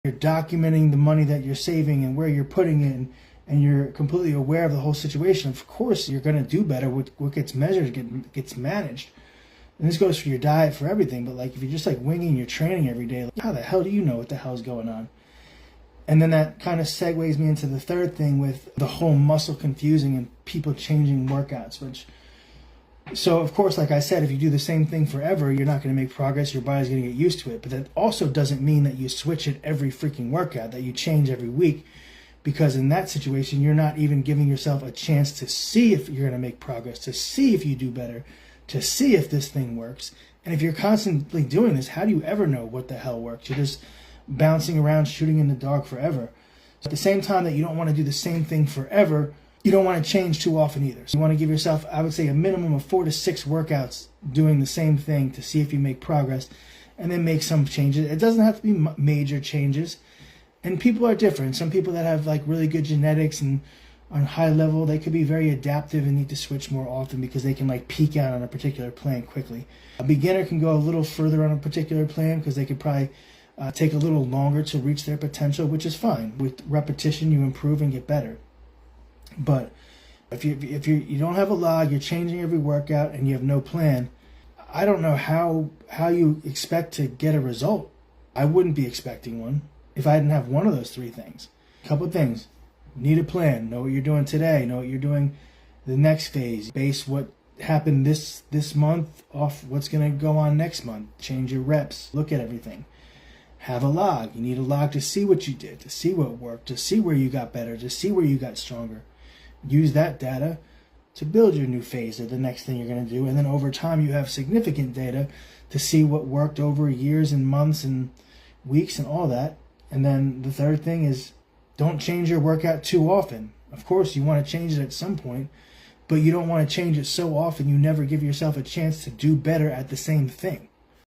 you're documenting the money that you're saving and where you're putting it, and you're completely aware of the whole situation, of course you're going to do better. What gets measured gets managed. And this goes for your diet, for everything. But like, if you're just like winging your training every day, like, how the hell do you know what the hell's going on? And then that kind of segues me into the third thing with the whole muscle confusing and people changing workouts, so of course, like I said, if you do the same thing forever, you're not going to make progress. Your body's going to get used to it. But that also doesn't mean that you switch it every freaking workout, that you change every week. Because in that situation, you're not even giving yourself a chance to see if you're going to make progress, to see if you do better, to see if this thing works. And if you're constantly doing this, how do you ever know what the hell works? You're just bouncing around, shooting in the dark forever. At the same time that you don't want to do the same thing forever, you don't want to change too often either. So you want to give yourself, I would say, a minimum of 4 to 6 workouts doing the same thing to see if you make progress, and then make some changes. It doesn't have to be major changes. And people are different. Some people that have like really good genetics and on high level, they could be very adaptive and need to switch more often because they can like peak out on a particular plan quickly. A beginner can go a little further on a particular plan because they could probably take a little longer to reach their potential, which is fine. With repetition, you improve and get better. But if you don't have a log, you're changing every workout, and you have no plan, I don't know how you expect to get a result. I wouldn't be expecting one if I didn't have one of those 3 things. A couple of things. Need a plan. Know what you're doing today. Know what you're doing the next phase. Base what happened this month off what's going to go on next month. Change your reps. Look at everything. Have a log. You need a log to see what you did, to see what worked, to see where you got better, to see where you got stronger. Use that data to build your new phase or the next thing you're going to do. And then over time, you have significant data to see what worked over years and months and weeks and all that. And then the third thing is, don't change your workout too often. Of course, you want to change it at some point, but you don't want to change it so often you never give yourself a chance to do better at the same thing.